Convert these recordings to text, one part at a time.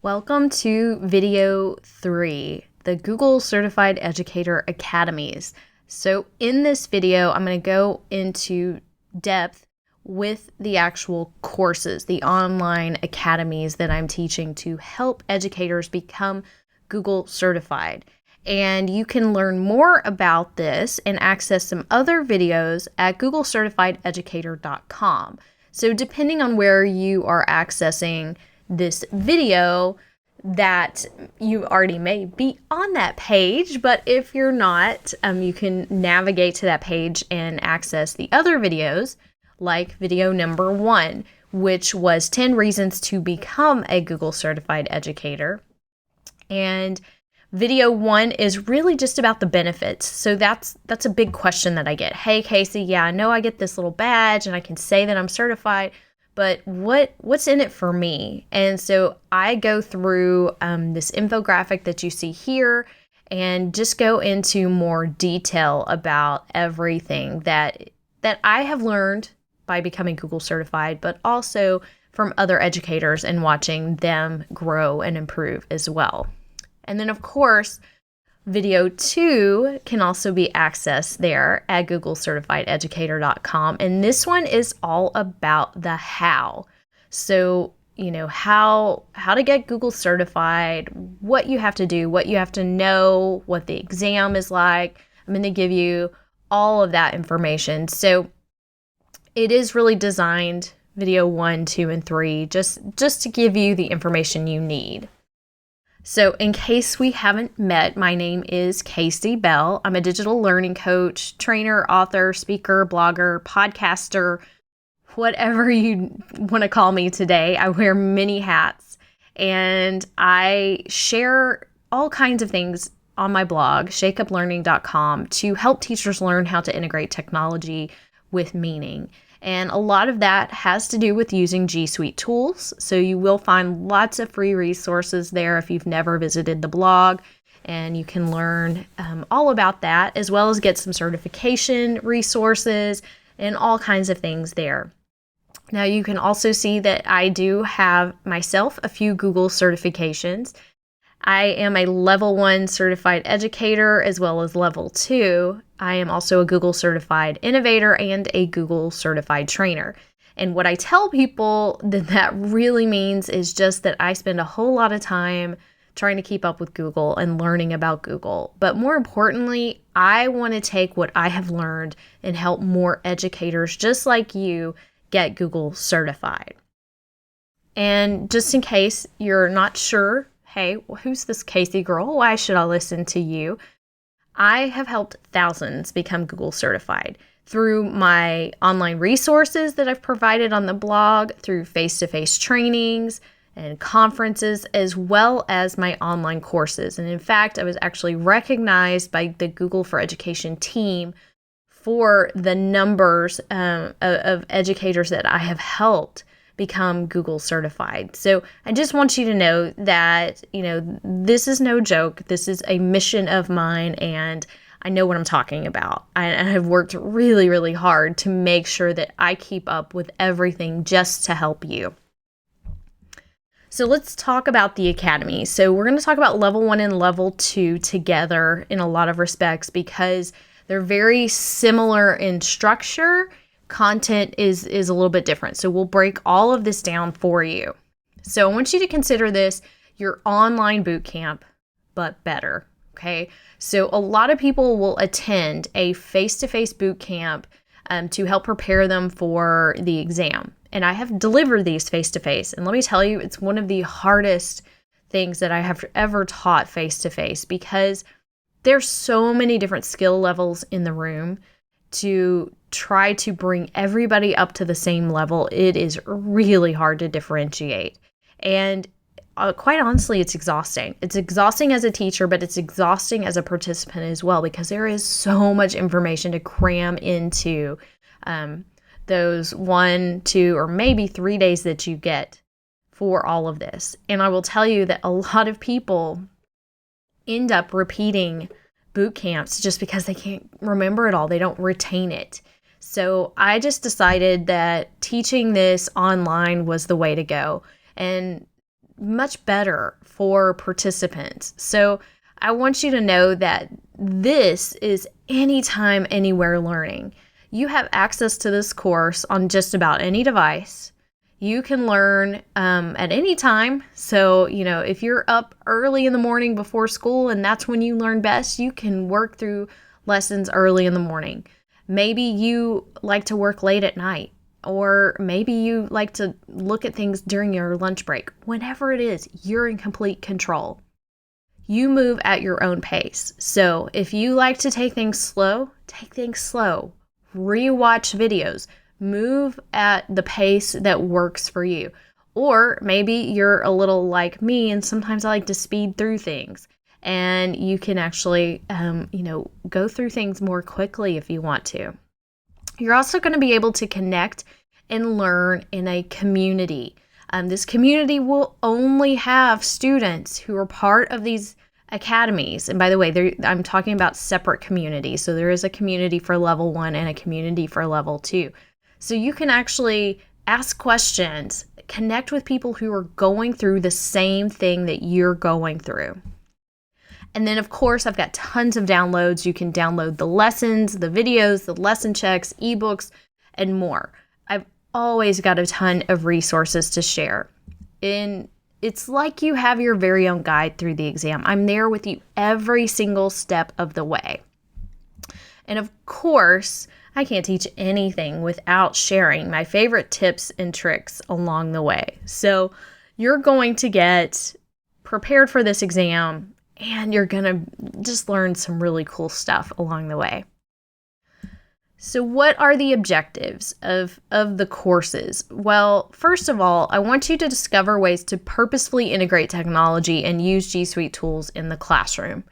Welcome to video 3, the Google Certified Educator Academies. So in this video, I'm going to go into depth with the actual courses, the online academies that I'm teaching to help educators become Google certified. And you can learn more about this and access some other videos at googlecertifiededucator.com. So depending on where you are accessing this video, that you already may be on that page, but if you're not, you can navigate to that page and access the other videos, like video number 1, which was 10 reasons to become a Google Certified Educator. And video 1 is really just about the benefits. So that's a big question that I get. Hey, Casey, yeah, I know I get this little badge and I can say that I'm certified, but what's in it for me? And so I go through this infographic that you see here and just go into more detail about everything that I have learned by becoming Google certified, but also from other educators and watching them grow and improve as well. And then, of course, video 2 can also be accessed there at googlecertifiededucator.com. And this one is all about the how. So, how to get Google certified, what you have to do, what you have to know, what the exam is like. I'm going to give you all of that information. So it is really designed, video 1, 2, and 3, just to give you the information you need. So in case we haven't met, my name is Casey Bell. I'm a digital learning coach, trainer, author, speaker, blogger, podcaster, whatever you want to call me today. I wear many hats and I share all kinds of things on my blog, shakeuplearning.com, to help teachers learn how to integrate technology with meaning. And a lot of that has to do with using G Suite tools. So you will find lots of free resources there if you've never visited the blog, and you can learn all about that, as well as get some certification resources and all kinds of things there. Now you can also see that I do have myself a few Google certifications. I am a level 1 certified educator as well as level 2. I am also a Google certified innovator and a Google certified trainer. And what I tell people that really means is just that I spend a whole lot of time trying to keep up with Google and learning about Google. But more importantly, I want to take what I have learned and help more educators just like you get Google certified. And just in case you're not sure, hey, who's this Casey girl? Why should I listen to you? I have helped thousands become Google certified through my online resources that I've provided on the blog, through face-to-face trainings and conferences, as well as my online courses. And in fact, I was actually recognized by the Google for Education team for the numbers of educators that I have helped become Google certified. So I just want you to know that, this is no joke. This is a mission of mine, and I know what I'm talking about. I have worked really, really hard to make sure that I keep up with everything just to help you. So let's talk about the academy. So we're going to talk about level 1 and level 2 together in a lot of respects because they're very similar in structure. Content is a little bit different. So we'll break all of this down for you. So I want you to consider this your online boot camp, but better. Okay. So a lot of people will attend a face-to-face boot camp to help prepare them for the exam. And I have delivered these face-to-face. And let me tell you, it's one of the hardest things that I have ever taught face-to-face because there's so many different skill levels in the room. To try to bring everybody up to the same level, it is really hard to differentiate. And quite honestly, it's exhausting. It's exhausting as a teacher, but it's exhausting as a participant as well because there is so much information to cram into those 1, 2, or maybe 3 days that you get for all of this. And I will tell you that a lot of people end up repeating boot camps just because they can't remember it all. They don't retain it. So I just decided that teaching this online was the way to go. And much better for participants. So I want you to know that this is anytime, anywhere learning. You have access to this course on just about any device. You can learn at any time. So, if you're up early in the morning before school and that's when you learn best, you can work through lessons early in the morning. Maybe you like to work late at night, or maybe you like to look at things during your lunch break. Whenever it is, you're in complete control. You move at your own pace. So if you like to take things slow, take things slow. Rewatch videos. Move at the pace that works for you. Or maybe you're a little like me and sometimes I like to speed through things. And you can actually, go through things more quickly if you want to. You're also going to be able to connect and learn in a community. This community will only have students who are part of these academies. And by the way, I'm talking about separate communities. So there is a community for level 1 and a community for level 2. So you can actually ask questions, connect with people who are going through the same thing that you're going through. And then, of course, I've got tons of downloads. You can download the lessons, the videos, the lesson checks, ebooks, and more. I've always got a ton of resources to share. And it's like you have your very own guide through the exam. I'm there with you every single step of the way. And of course, I can't teach anything without sharing my favorite tips and tricks along the way. So you're going to get prepared for this exam, and you're going to just learn some really cool stuff along the way. So what are the objectives of the courses? Well, first of all, I want you to discover ways to purposefully integrate technology and use G Suite tools in the classroom.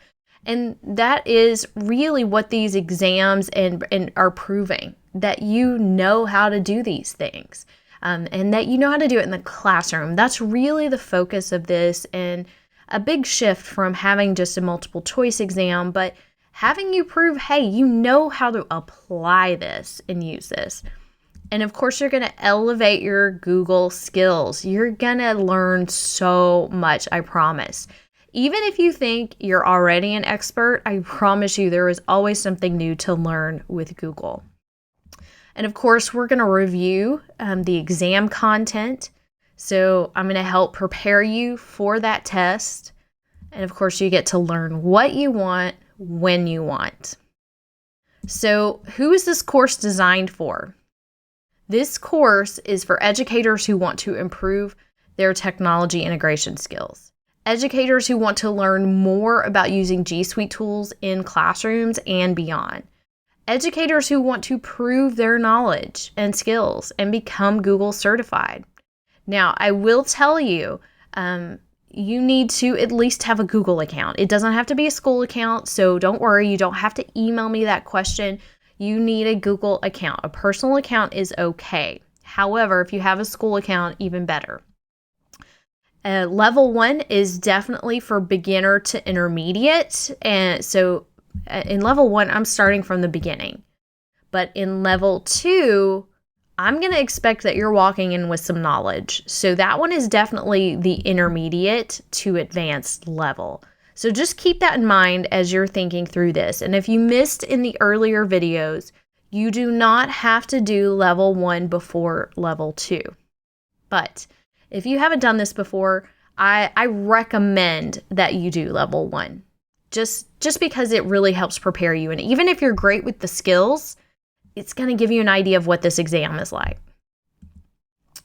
And that is really what these exams and are proving, that you know how to do these things, and that you know how to do it in the classroom. That's really the focus of this, and a big shift from having just a multiple choice exam, but having you prove, hey, you know how to apply this and use this. And of course, you're going to elevate your Google skills. You're going to learn so much, I promise. Even if you think you're already an expert, I promise you there is always something new to learn with Google. And of course, we're going to review the exam content. So I'm going to help prepare you for that test. And of course, you get to learn what you want when you want. So who is this course designed for? This course is for educators who want to improve their technology integration skills. Educators who want to learn more about using G Suite tools in classrooms and beyond. Educators who want to prove their knowledge and skills and become Google certified. Now, I will tell you, you need to at least have a Google account. It doesn't have to be a school account, so don't worry. You don't have to email me that question. You need a Google account. A personal account is okay. However, if you have a school account, even better. Level 1 is definitely for beginner to intermediate. And so in level 1, I'm starting from the beginning. But in level 2, I'm going to expect that you're walking in with some knowledge. So that one is definitely the intermediate to advanced level. So just keep that in mind as you're thinking through this. And if you missed in the earlier videos, you do not have to do level 1 before level 2. But if you haven't done this before, I recommend that you do level 1. Just because it really helps prepare you. And even if you're great with the skills, it's going to give you an idea of what this exam is like.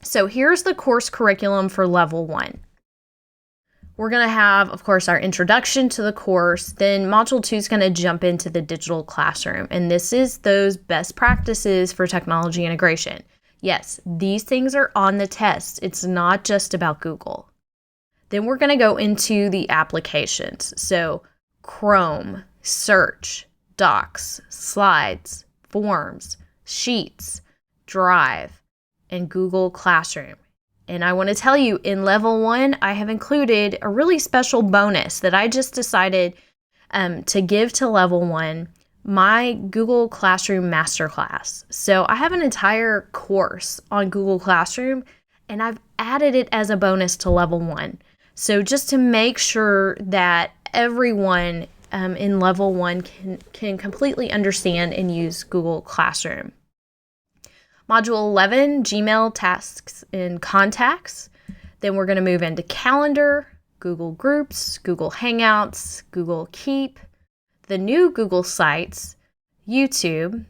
So here's the course curriculum for level 1. We're going to have, of course, our introduction to the course. Then module 2 is going to jump into the digital classroom. And this is those best practices for technology integration. Yes, these things are on the test. It's not just about Google. Then we're going to go into the applications. So Chrome, Search, Docs, Slides, Forms, Sheets, Drive, and Google Classroom. And I want to tell you, in level 1, I have included a really special bonus that I just decided to give to level 1, my Google Classroom Masterclass. So I have an entire course on Google Classroom, and I've added it as a bonus to level 1. So just to make sure that everyone in level 1 can completely understand and use Google Classroom. Module 11, Gmail tasks and contacts. Then we're going to move into Calendar, Google Groups, Google Hangouts, Google Keep, the new Google Sites, YouTube,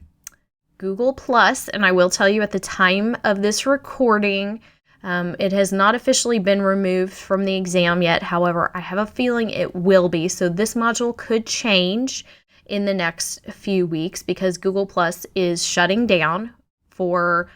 Google Plus, and I will tell you at the time of this recording, it has not officially been removed from the exam yet. However, I have a feeling it will be. So this module could change in the next few weeks because Google Plus is shutting down for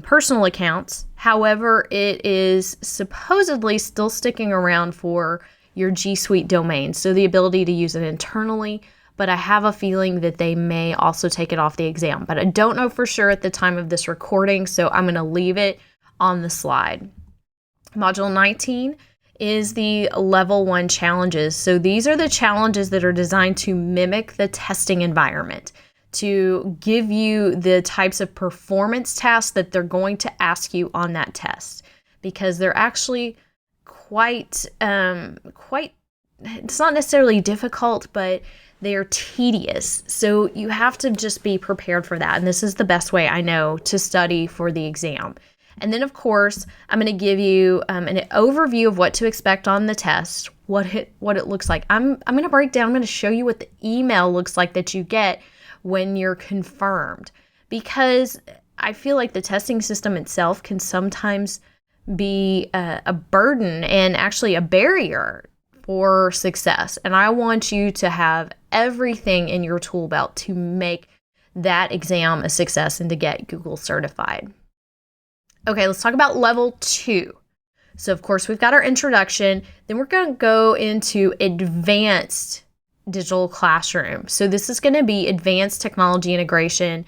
personal accounts. However, it is supposedly still sticking around for your G Suite domain, so the ability to use it internally, but I have a feeling that they may also take it off the exam, but I don't know for sure at the time of this recording, so I'm going to leave it on the slide. Module 19 is the level 1 challenges. So these are the challenges that are designed to mimic the testing environment, to give you the types of performance tasks that they're going to ask you on that test, because they're actually quite, it's not necessarily difficult, but they are tedious. So you have to just be prepared for that. And this is the best way I know to study for the exam. And then, of course, I'm going to give you an overview of what to expect on the test, what it looks like. I'm going to break down, I'm going to show you what the email looks like that you get when you're confirmed, because I feel like the testing system itself can sometimes be a burden and actually a barrier for success. And I want you to have everything in your tool belt to make that exam a success and to get Google certified. Okay, let's talk about level 2. So of course we've got our introduction, then we're going to go into advanced digital classroom. So this is going to be advanced technology integration,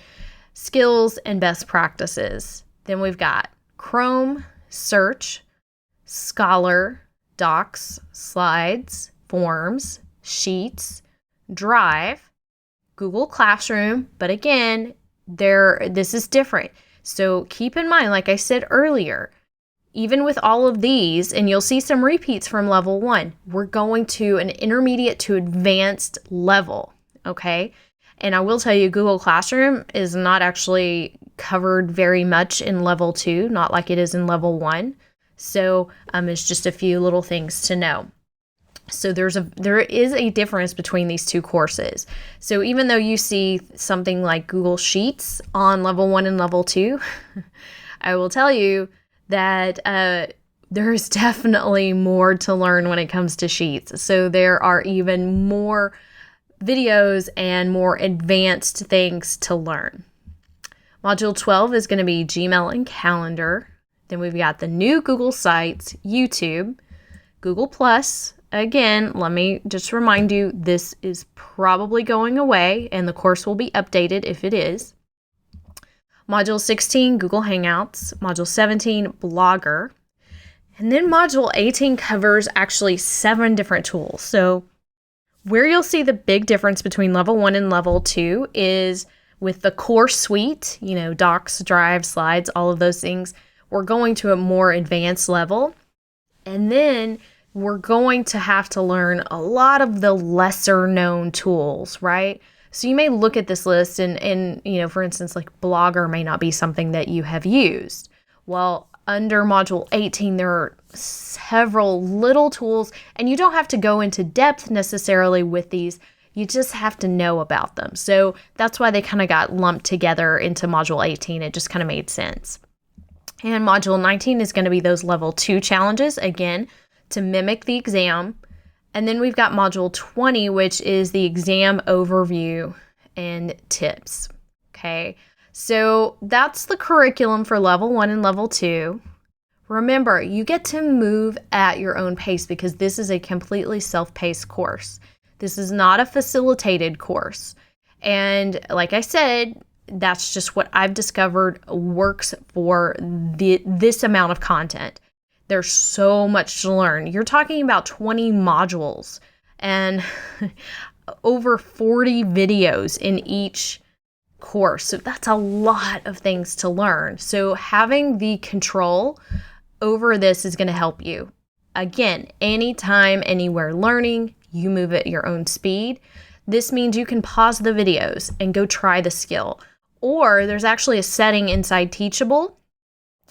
skills, and best practices. Then we've got Chrome, Search, Scholar, Docs, Slides, Forms, Sheets, Drive, Google Classroom, but again, this is different. So keep in mind, like I said earlier, even with all of these, and you'll see some repeats from level 1, we're going to an intermediate to advanced level, okay? And I will tell you, Google Classroom is not actually covered very much in level 2, not like it is in level 1. So it's just a few little things to know. So there is a difference between these two courses. So even though you see something like Google Sheets on level 1 and level 2, I will tell you that there's definitely more to learn when it comes to Sheets. So there are even more videos and more advanced things to learn. Module 12 is going to be Gmail and Calendar. Then we've got the new Google Sites, YouTube, Google Plus. Again, let me just remind you, this is probably going away and the course will be updated if it is. Module 16, Google Hangouts. Module 17, Blogger. And then Module 18 covers actually 7 different tools. So where you'll see the big difference between level 1 and level 2 is with the core suite, Docs, Drive, Slides, all of those things. We're going to a more advanced level. And then we're going to have to learn a lot of the lesser known tools, right? So you may look at this list and for instance, like Blogger may not be something that you have used. Well, under Module 18, there are several little tools, and you don't have to go into depth necessarily with these. You just have to know about them. So that's why they kind of got lumped together into Module 18. It just kind of made sense. And Module 19 is going to be those level 2 challenges, again, to mimic the exam. And then we've got Module 20, which is the exam overview and tips. Okay, so that's the curriculum for level 1 and level 2. Remember, you get to move at your own pace because this is a completely self-paced course. This is not a facilitated course. And like I said, that's just what I've discovered works for this amount of content. There's so much to learn. You're talking about 20 modules and over 40 videos in each course. So that's a lot of things to learn. So having the control over this is going to help you. again, anytime, anywhere learning, you move at your own speed. This means you can pause the videos and go try the skill. Or there's actually a setting inside Teachable,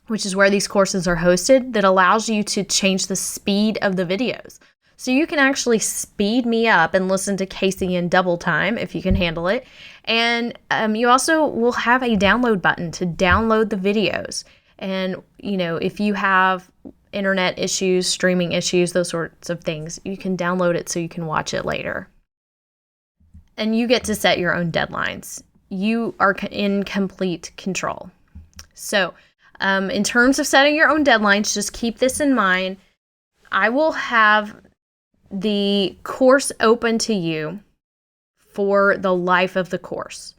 which is where these courses are hosted, that allows you to change the speed of the videos. So you can actually speed me up and listen to Casey in double time if you can handle it. And you also will have a download button to download the videos. And, if you have internet issues, streaming issues, those sorts of things, you can download it so you can watch it later. And you get to set your own deadlines. You are in complete control. So in terms of setting your own deadlines, just keep this in mind. I will have the course open to you for the life of the course.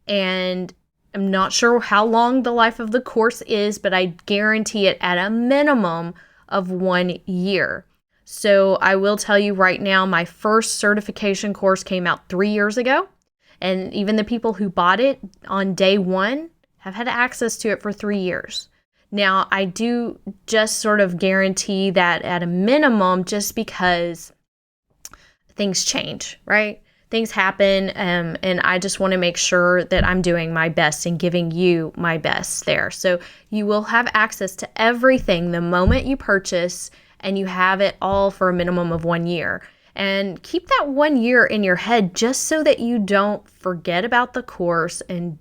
And I'm not sure how long the life of the course is, but I guarantee it at a minimum of 1 year. So I will tell you right now, my first certification course came out 3 years ago. And even the people who bought it on day one have had access to it for 3 years. Now, I do just sort of guarantee that at a minimum, just because things change, right? Things happen, and I just want to make sure that I'm doing my best and giving you my best there. So you will have access to everything the moment you purchase, and you have it all for a minimum of 1 year. And keep that 1 year in your head just so that you don't forget about the course and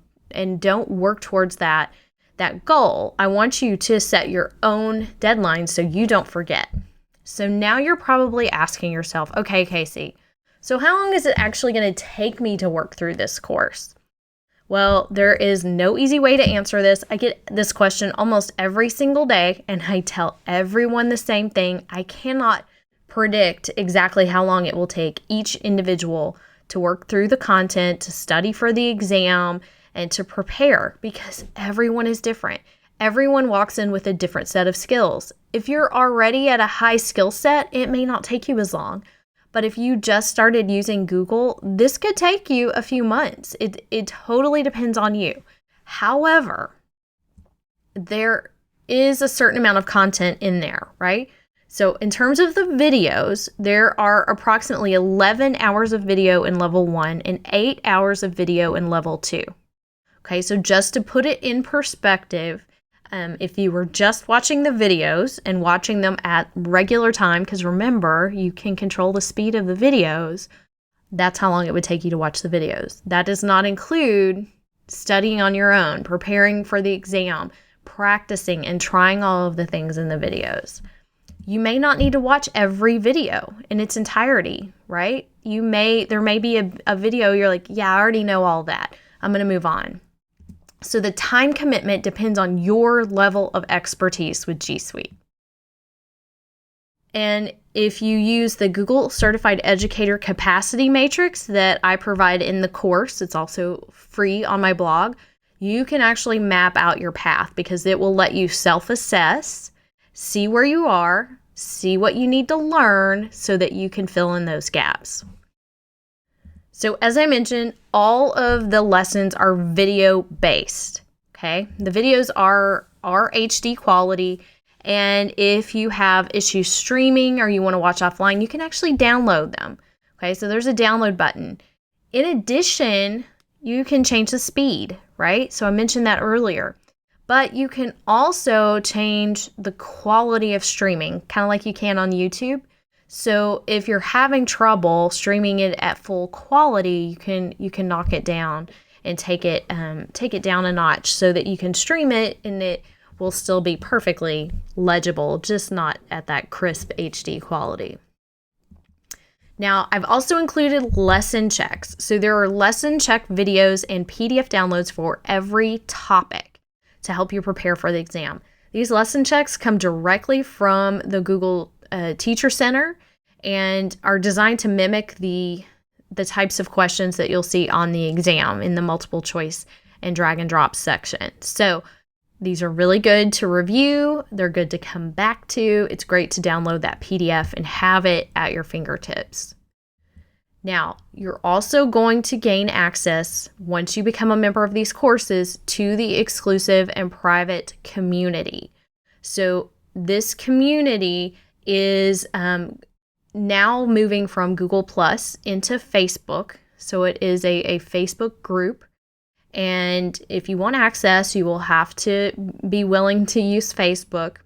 don't work towards that goal. I want you to set your own deadline so you don't forget. So now you're probably asking yourself, okay, Casey, so how long is it actually going to take me to work through this course? Well, there is no easy way to answer this. I get this question almost every single day, and I tell everyone the same thing. I cannot predict exactly how long it will take each individual to work through the content, to study for the exam, and to prepare, because everyone is different. Everyone walks in with a different set of skills. If you're already at a high skill set, it may not take you as long. But if you just started using Google, this could take you a few months. It totally depends on you. However, there is a certain amount of content in there, right? So in terms of the videos, there are approximately 11 hours of video in level 1 and 8 hours of video in level 2. Okay, so just to put it in perspective, if you were just watching the videos and watching them at regular time, because remember, you can control the speed of the videos, that's how long it would take you to watch the videos. That does not include studying on your own, preparing for the exam, practicing, and trying all of the things in the videos. You may not need to watch every video in its entirety, right? There may be a video you're like, yeah, I already know all that. I'm going to move on. So the time commitment depends on your level of expertise with G Suite. And if you use the Google Certified Educator Capacity Matrix that I provide in the course, it's also free on my blog, you can actually map out your path, because it will let you self-assess, see where you are, see what you need to learn so that you can fill in those gaps. So as I mentioned, all of the lessons are video based, okay? The videos are HD quality, and if you have issues streaming or you want to watch offline, you can actually download them, okay? So there's a download button. In addition, you can change the speed, right? So I mentioned that earlier. But you can also change the quality of streaming, kind of like you can on YouTube. So if you're having trouble streaming it at full quality, you can knock it down and take it down a notch so that you can stream it and it will still be perfectly legible, just not at that crisp HD quality. Now, I've also included lesson checks. So there are lesson check videos and PDF downloads for every topic to help you prepare for the exam. These lesson checks come directly from the Google Teacher Center and are designed to mimic the types of questions that you'll see on the exam in the multiple choice and drag and drop section. So these are really good to review. They're good to come back to. It's great to download that PDF and have it at your fingertips. Now, you're also going to gain access, once you become a member of these courses, to the exclusive and private community. So this community is now moving from Google Plus into Facebook. So it is a Facebook group. And if you want access, you will have to be willing to use Facebook.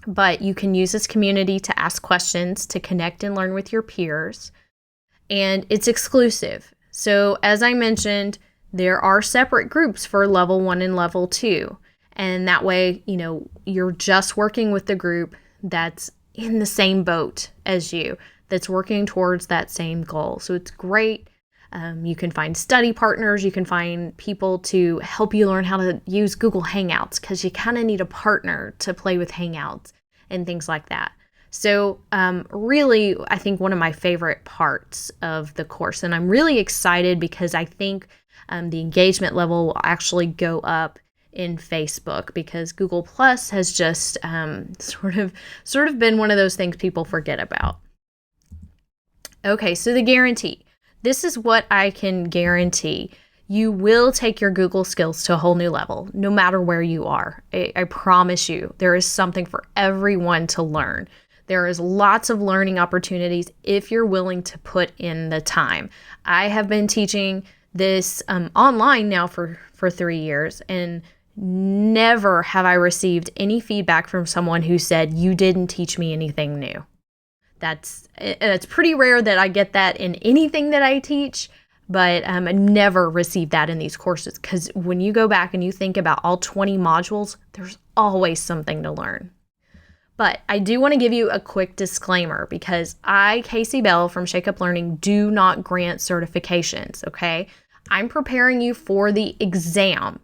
But you can use this community to ask questions, to connect and learn with your peers. And it's exclusive. So as I mentioned, there are separate groups for level 1 and level 2. And that way, you're just working with the group that's in the same boat as you, that's working towards that same goal. So it's great. You can find study partners. You can find people to help you learn how to use Google Hangouts, because you kind of need a partner to play with Hangouts and things like that. So really, I think one of my favorite parts of the course, and I'm really excited because I think the engagement level will actually go up in Facebook, because Google Plus has just sort of been one of those things people forget about. Okay, so the guarantee. This is what I can guarantee. You will take your Google skills to a whole new level, no matter where you are. I promise you, there is something for everyone to learn. There is lots of learning opportunities if you're willing to put in the time. I have been teaching this online now for 3 years, and never have I received any feedback from someone who said, "You didn't teach me anything new." It's pretty rare that I get that in anything that I teach, but I never received that in these courses, because when you go back and you think about all 20 modules, there's always something to learn. But I do want to give you a quick disclaimer, because I, Casey Bell from Shake Up Learning, do not grant certifications, okay? I'm preparing you for the exam.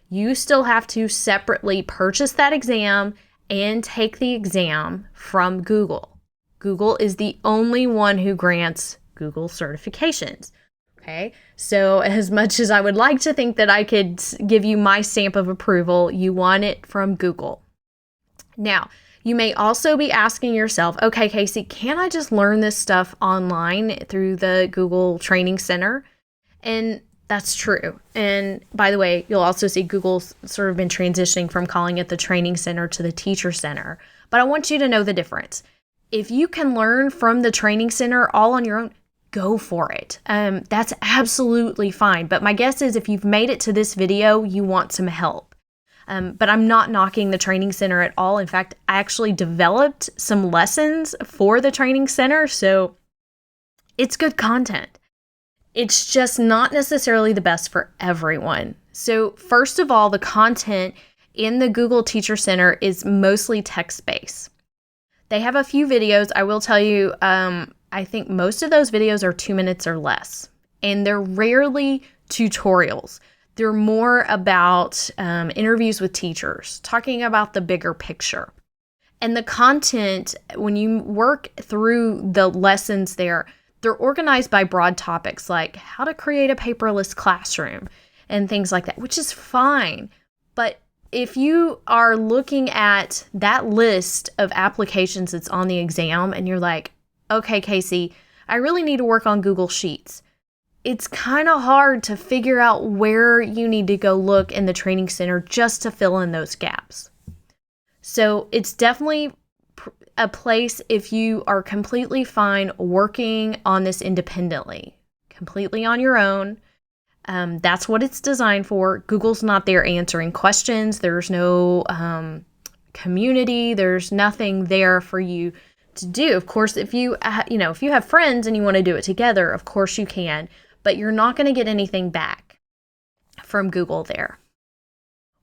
You still have to separately purchase that exam and take the exam from Google. Google is the only one who grants Google certifications. Okay, so as much as I would like to think that I could give you my stamp of approval, you want it from Google. Now, you may also be asking yourself, okay, Casey, can I just learn this stuff online through the Google Training Center? And that's true. And by the way, you'll also see Google's sort of been transitioning from calling it the Training Center to the Teacher Center. But I want you to know the difference. If you can learn from the Training Center all on your own, go for it. That's absolutely fine. But my guess is if you've made it to this video, you want some help. But I'm not knocking the Training Center at all. In fact, I actually developed some lessons for the Training Center, so it's good content. It's just not necessarily the best for everyone. So first of all, the content in the Google Teacher Center is mostly text-based. They have a few videos. I will tell you, I think most of those videos are 2 minutes or less, and they're rarely tutorials. They're more about interviews with teachers, talking about the bigger picture. And the content, when you work through the lessons there, they're organized by broad topics like how to create a paperless classroom and things like that, which is fine. But if you are looking at that list of applications that's on the exam and you're like, okay, Casey, I really need to work on Google Sheets, it's kind of hard to figure out where you need to go look in the Training Center just to fill in those gaps. So it's definitely a place if you are completely fine working on this independently, completely on your own. That's what it's designed for. Google's not there answering questions. There's no community. There's nothing there for you to do. Of course, if you have friends and you want to do it together, of course you can, but you're not going to get anything back from Google there.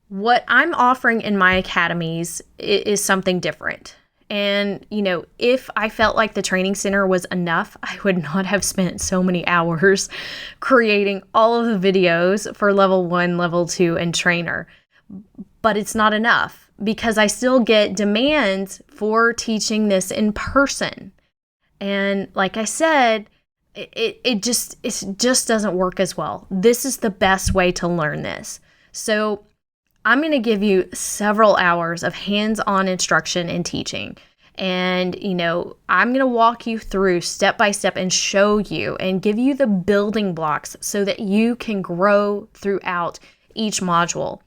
What I'm offering in my academies is something different. And, if I felt like the Training Center was enough, I would not have spent so many hours creating all of the videos for level 1, level 2, and trainer. But it's not enough because I still get demands for teaching this in person. And like I said, it just doesn't work as well. This is the best way to learn this. So I'm going to give you several hours of hands-on instruction and teaching. And, I'm going to walk you through step by step and show you and give you the building blocks so that you can grow throughout each module.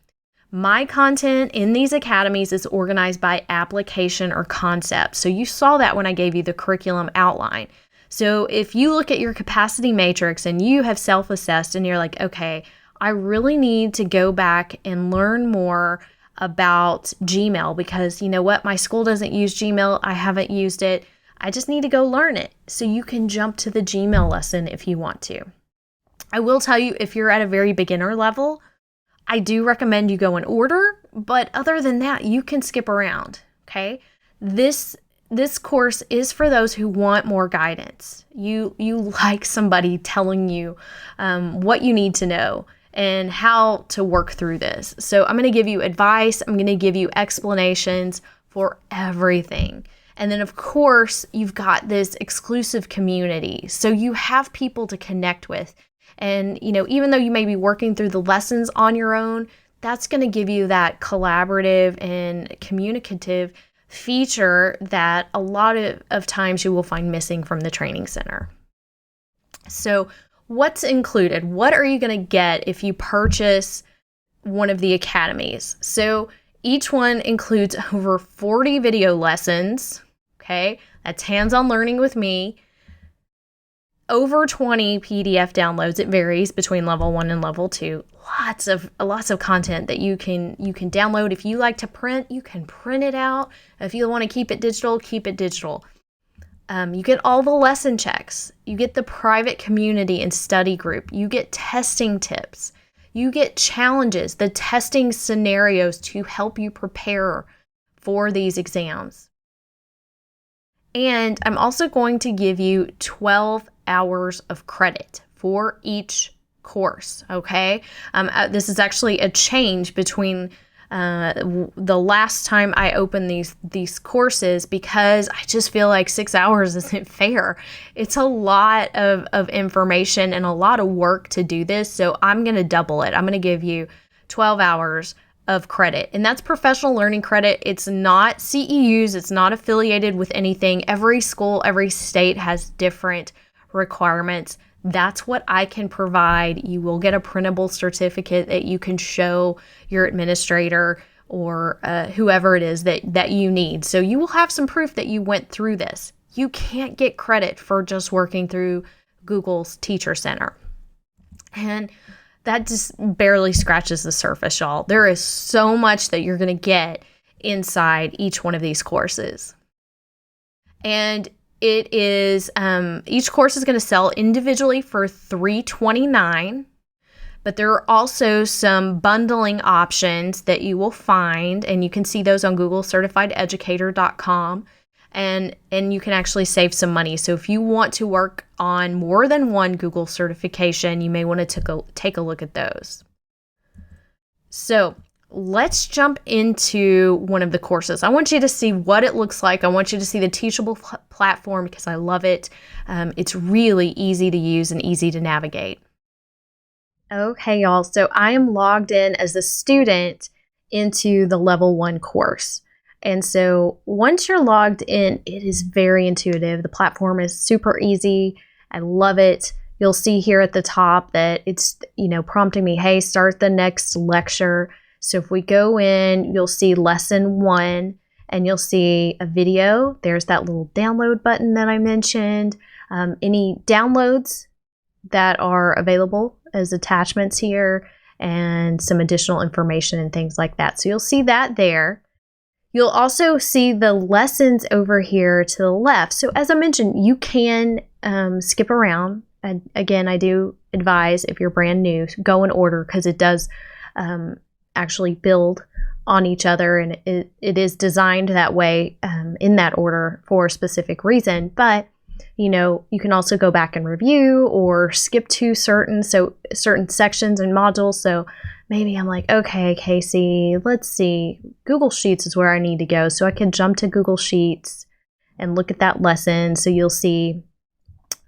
My content in these academies is organized by application or concept. So you saw that when I gave you the curriculum outline. So if you look at your capacity matrix and you have self-assessed and you're like, okay, I really need to go back and learn more about Gmail because you know what? My school doesn't use Gmail. I haven't used it. I just need to go learn it. So you can jump to the Gmail lesson if you want to. I will tell you, if you're at a very beginner level, I do recommend you go in order, but other than that, you can skip around, okay? This course is for those who want more guidance. You like somebody telling you what you need to know and how to work through this. So I'm going to give you advice. I'm going to give you explanations for everything. And then, of course, you've got this exclusive community. So you have people to connect with. And, you know, even though you may be working through the lessons on your own, that's going to give you that collaborative and communicative feature that a lot of times you will find missing from the training center. So what's included? What are you going to get if you purchase one of the academies? So each one includes over 40 video lessons. Okay, that's hands-on learning with me. Over 20 PDF downloads. It varies between level 1 and level 2. Lots of content that you can download. If you like to print, you can print it out. If you want to keep it digital, keep it digital. You get all the lesson checks. You get the private community and study group. You get testing tips. You get challenges, the testing scenarios to help you prepare for these exams. And I'm also going to give you 12 hours of credit for each course, okay? This is actually a change between the last time I opened these courses because I just feel like 6 hours isn't fair. It's a lot of information and a lot of work to do this, so I'm going to double it. I'm going to give you 12 hours of credit, and that's professional learning credit. It's not CEUs. It's not affiliated with anything. Every school, every state has different requirements. That's what I can provide. You will get a printable certificate that you can show your administrator or whoever it is that you need. So you will have some proof that you went through this. You can't get credit for just working through Google's Teacher Center. And that just barely scratches the surface, y'all. There is so much that you're going to get inside each one of these courses. And it is, each course is going to sell individually for $329, but there are also some bundling options that you will find, and you can see those on Google Certified Educator.com, and you can actually save some money. So if you want to work on more than one Google certification, you may want to take a look at those. So let's jump into one of the courses. I want you to see what it looks like. I want you to see the Teachable platform because I love it. It's really easy to use and easy to navigate. Okay, y'all. So I am logged in as a student into the level 1 course. And so once you're logged in, it is very intuitive. The platform is super easy. I love it. You'll see here at the top that it's, prompting me, hey, start the next lecture. So if we go in, you'll see lesson 1 and you'll see a video. There's that little download button that I mentioned. Any downloads that are available as attachments here and some additional information and things like that. So you'll see that there. You'll also see the lessons over here to the left. So as I mentioned, you can skip around. And again, I do advise if you're brand new, go in order because it does actually build on each other, and it is designed that way in that order for a specific reason. But you can also go back and review or skip to certain sections and modules. So maybe I'm like, okay, Casey, let's see, Google Sheets is where I need to go. So I can jump to Google Sheets and look at that lesson. So you'll see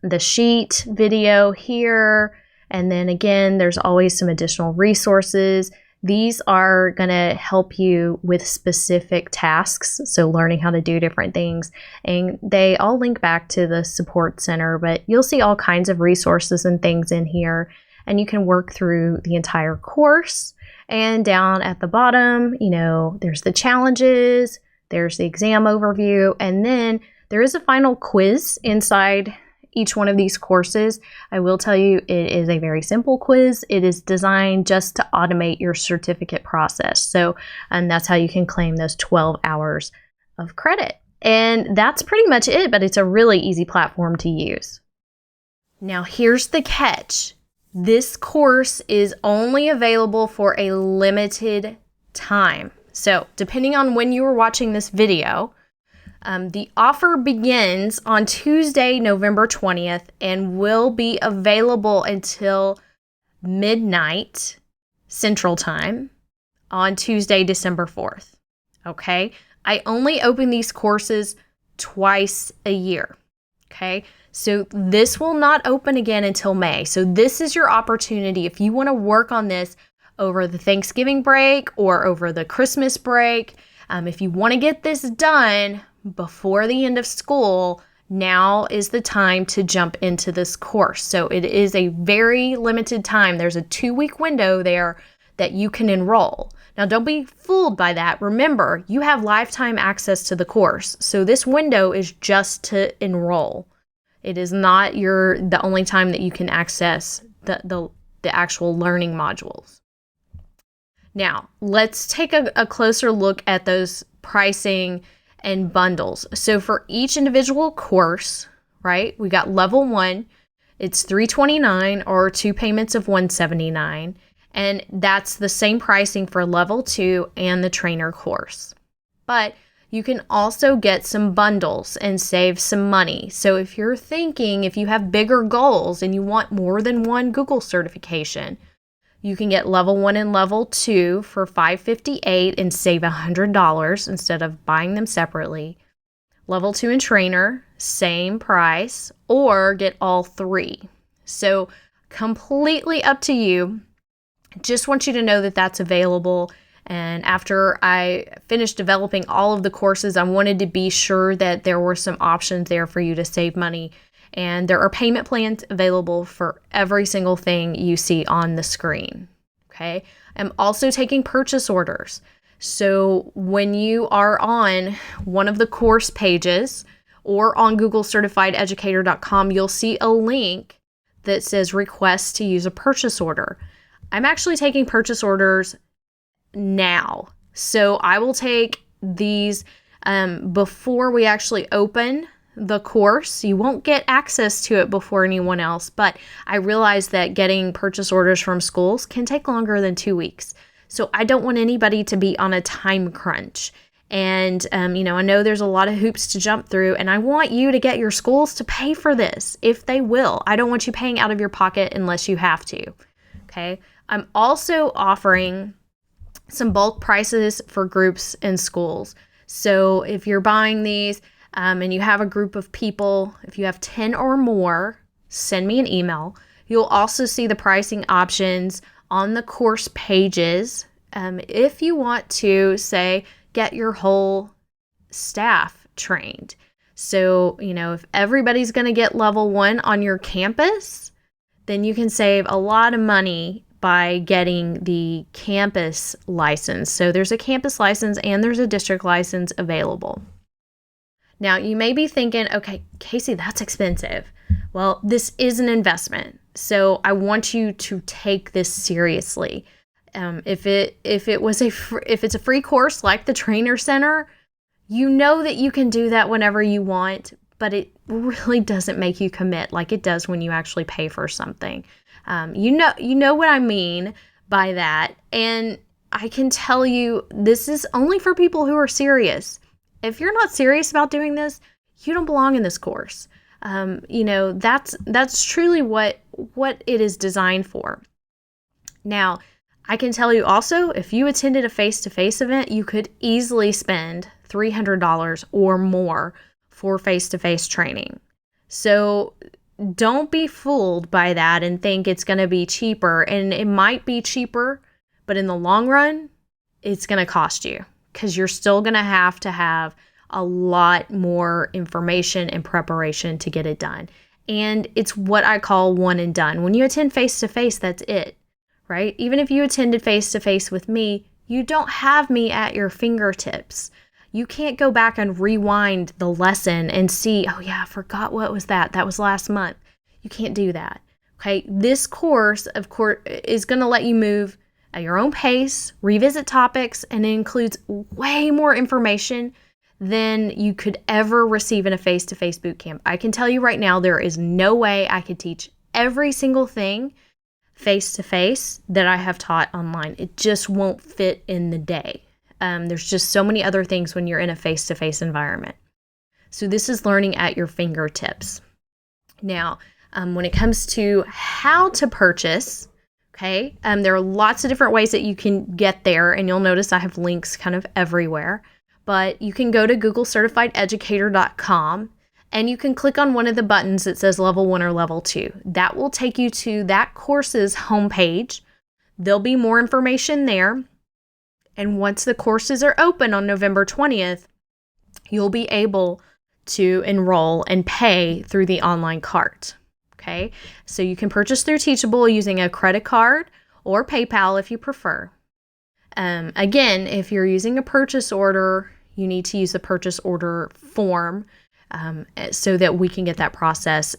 the sheet video here. And then again, there's always some additional resources. These are going to help you with specific tasks, so learning how to do different things. And they all link back to the support center, but you'll see all kinds of resources and things in here. and you can work through the entire course. And down at the bottom, there's the challenges, there's the exam overview, and then there is a final quiz inside each one of these courses. I will tell you, it is a very simple quiz. It is designed just to automate your certificate process. And that's how you can claim those 12 hours of credit. And that's pretty much it, but it's a really easy platform to use. Now, here's the catch. This course is only available for a limited time. So, depending on when you are watching this video, the offer begins on Tuesday, November 20th, and will be available until midnight Central Time on Tuesday, December 4th. Okay? I only open these courses twice a year. Okay? So this will not open again until May. So this is your opportunity if you want to work on this over the Thanksgiving break or over the Christmas break. If you want to get this done before the end of school, now is the time to jump into this course. So it is a very limited time. There's a 2-week window there that you can enroll. Now, don't be fooled by that. Remember, you have lifetime access to the course. So this window is just to enroll. It is not the only time that you can access the actual learning modules. Now, let's take a closer look at those pricing and bundles. So for each individual course, right, we got level 1, it's $329 or 2 payments of $179. And that's the same pricing for level 2 and the trainer course. But you can also get some bundles and save some money. So if you have bigger goals and you want more than one Google certification, you can get level 1 and level 2 for $558 and save $100 instead of buying them separately. Level 2 and trainer, same price, or get all 3. So completely up to you. Just want you to know that that's available. And after I finished developing all of the courses, I wanted to be sure that there were some options there for you to save money. And there are payment plans available for every single thing you see on the screen. Okay. I'm also taking purchase orders. So when you are on one of the course pages or on GoogleCertifiedEducator.com, you'll see a link that says request to use a purchase order. I'm actually taking purchase orders now. So I will take these before we actually open the course. You won't get access to it before anyone else, but I realize that getting purchase orders from schools can take longer than 2 weeks. So I don't want anybody to be on a time crunch. And, I know there's a lot of hoops to jump through, and I want you to get your schools to pay for this if they will. I don't want you paying out of your pocket unless you have to. Okay. I'm also offering some bulk prices for groups and schools. So if you're buying these, and you have a group of people, if you have 10 or more, send me an email. You'll also see the pricing options on the course pages. If you want to, say, get your whole staff trained. So, if everybody's going to get level 1 on your campus, then you can save a lot of money by getting the campus license. So there's a campus license and there's a district license available. Now, you may be thinking, okay, Casey, that's expensive. Well, this is an investment. So I want you to take this seriously. If it's a free course like the Trainer Center, you know that you can do that whenever you want, but it really doesn't make you commit like it does when you actually pay for something. You know what I mean by that. And I can tell you, this is only for people who are serious. If you're not serious about doing this, you don't belong in this course. That's truly what it is designed for. Now, I can tell you also, if you attended a face-to-face event, you could easily spend $300 or more for face-to-face training. So don't be fooled by that and think it's going to be cheaper. And it might be cheaper, but in the long run, it's going to cost you because you're still going to have a lot more information and preparation to get it done. And it's what I call one and done. When you attend face-to-face, that's it, right? Even if you attended face-to-face with me, you don't have me at your fingertips. You can't go back and rewind the lesson and see, oh yeah, I forgot what was that. That was last month. You can't do that. Okay, this course, of course, is going to let you move at your own pace, revisit topics, and it includes way more information than you could ever receive in a face-to-face boot camp. I can tell you right now, there is no way I could teach every single thing face-to-face that I have taught online. It just won't fit in the day. There's just so many other things when you're in a face-to-face environment. So this is learning at your fingertips. Now, when it comes to how to purchase, okay, there are lots of different ways that you can get there, and you'll notice I have links kind of everywhere. But you can go to Google Certified Educator.com, and you can click on one of the buttons that says Level 1 or Level 2. That will take you to that course's homepage. There'll be more information there. And once the courses are open on November 20th, you'll be able to enroll and pay through the online cart. Okay, so you can purchase through Teachable using a credit card or PayPal if you prefer. Again, if you're using a purchase order, you need to use the purchase order form so that we can get that process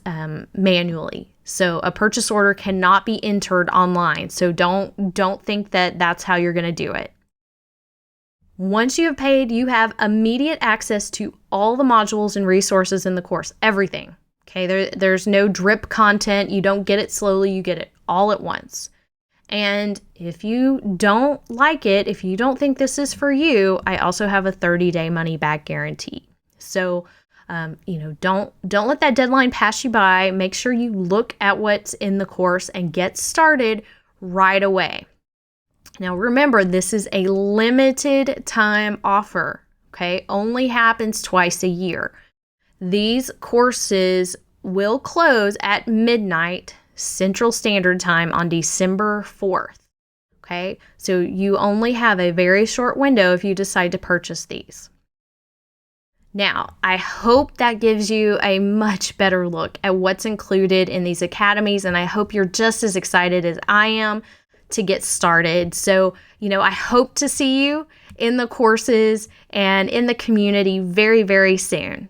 manually. So a purchase order cannot be entered online. So don't think that that's how you're going to do it. Once you have paid, you have immediate access to all the modules and resources in the course, everything. Okay, there's no drip content. You don't get it slowly, you get it all at once. And if you don't like it, if you don't think this is for you, I also have a 30-day money back guarantee. So, don't let that deadline pass you by. Make sure you look at what's in the course and get started right away. Now, remember, this is a limited time offer, okay? Only happens twice a year. These courses will close at midnight Central Standard Time on December 4th, okay? So you only have a very short window if you decide to purchase these. Now, I hope that gives you a much better look at what's included in these academies, and I hope you're just as excited as I am to get started. So, I hope to see you in the courses and in the community very, very soon.